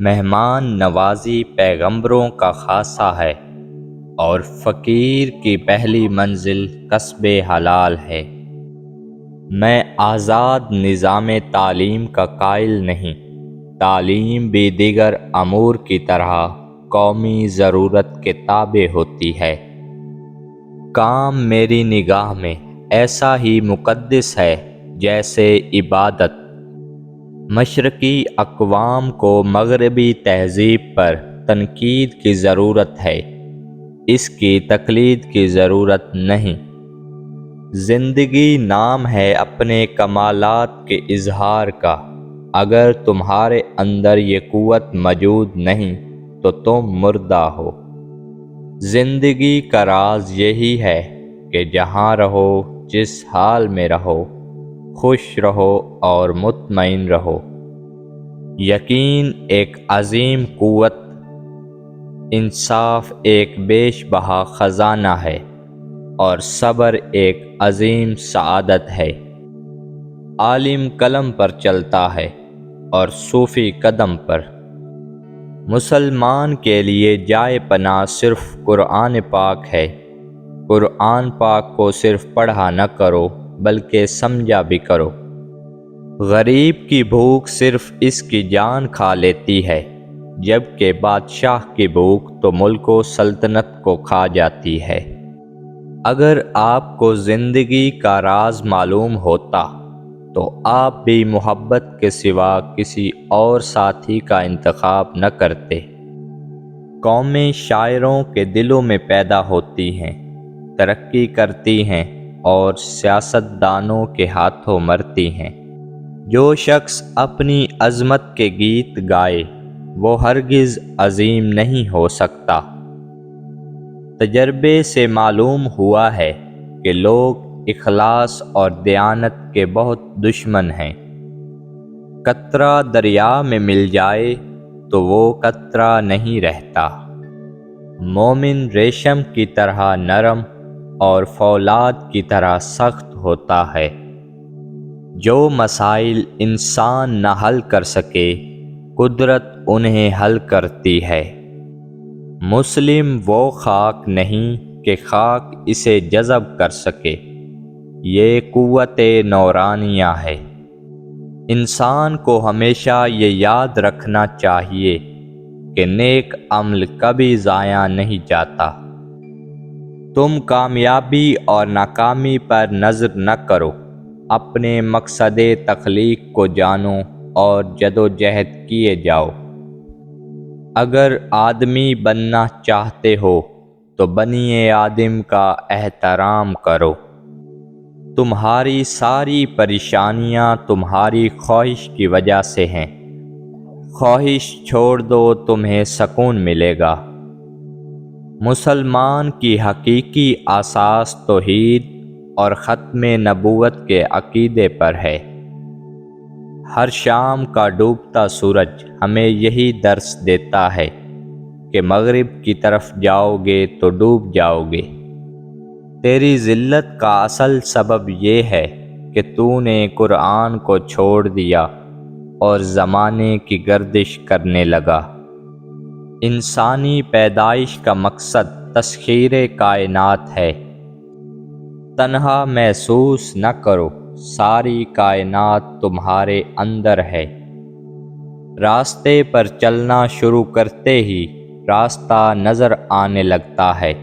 مہمان نوازی پیغمبروں کا خاصہ ہے اور فقیر کی پہلی منزل کسب حلال ہے۔ میں آزاد نظام تعلیم کا قائل نہیں۔ تعلیم بھی دیگر امور کی طرح قومی ضرورت کے تابع ہوتی ہے۔ کام میری نگاہ میں ایسا ہی مقدس ہے جیسے عبادت۔ مشرقی اقوام کو مغربی تہذیب پر تنقید کی ضرورت ہے، اس کی تقلید کی ضرورت نہیں۔ زندگی نام ہے اپنے کمالات کے اظہار کا۔ اگر تمہارے اندر یہ قوت موجود نہیں تو تم مردہ ہو۔ زندگی کا راز یہی ہے کہ جہاں رہو، جس حال میں رہو، خوش رہو اور مطمئن رہو۔ یقین ایک عظیم قوت، انصاف ایک بیش بہا خزانہ ہے، اور صبر ایک عظیم سعادت ہے۔ عالم قلم پر چلتا ہے اور صوفی قدم پر۔ مسلمان کے لیے جائے پناہ صرف قرآن پاک ہے۔ قرآن پاک کو صرف پڑھا نہ کرو بلکہ سمجھا بھی کرو۔ غریب کی بھوک صرف اس کی جان کھا لیتی ہے، جبکہ بادشاہ کی بھوک تو ملک و سلطنت کو کھا جاتی ہے۔ اگر آپ کو زندگی کا راز معلوم ہوتا تو آپ بھی محبت کے سوا کسی اور ساتھی کا انتخاب نہ کرتے۔ قومیں شاعروں کے دلوں میں پیدا ہوتی ہیں، ترقی کرتی ہیں اور سیاستدانوں کے ہاتھوں مرتی ہیں۔ جو شخص اپنی عظمت کے گیت گائے وہ ہرگز عظیم نہیں ہو سکتا۔ تجربے سے معلوم ہوا ہے کہ لوگ اخلاص اور دیانت کے بہت دشمن ہیں۔ قطرہ دریا میں مل جائے تو وہ قطرہ نہیں رہتا۔ مومن ریشم کی طرح نرم اور فولاد کی طرح سخت ہوتا ہے۔ جو مسائل انسان نہ حل کر سکے، قدرت انہیں حل کرتی ہے۔ مسلم وہ خاک نہیں کہ خاک اسے جذب کر سکے، یہ قوت نورانیہ ہے۔ انسان کو ہمیشہ یہ یاد رکھنا چاہیے کہ نیک عمل کبھی ضائع نہیں جاتا۔ تم کامیابی اور ناکامی پر نظر نہ کرو، اپنے مقصد تخلیق کو جانو اور جدوجہد کیے جاؤ۔ اگر آدمی بننا چاہتے ہو تو بنی آدم کا احترام کرو۔ تمہاری ساری پریشانیاں تمہاری خواہش کی وجہ سے ہیں۔ خواہش چھوڑ دو، تمہیں سکون ملے گا۔ مسلمان کی حقیقی اساس توحید اور ختم نبوت کے عقیدے پر ہے۔ ہر شام کا ڈوبتا سورج ہمیں یہی درس دیتا ہے کہ مغرب کی طرف جاؤ گے تو ڈوب جاؤ گے۔ تیری ذلت کا اصل سبب یہ ہے کہ تو نے قرآن کو چھوڑ دیا اور زمانے کی گردش کرنے لگا۔ انسانی پیدائش کا مقصد تسخیر کائنات ہے۔ تنہا محسوس نہ کرو، ساری کائنات تمہارے اندر ہے۔ راستے پر چلنا شروع کرتے ہی راستہ نظر آنے لگتا ہے۔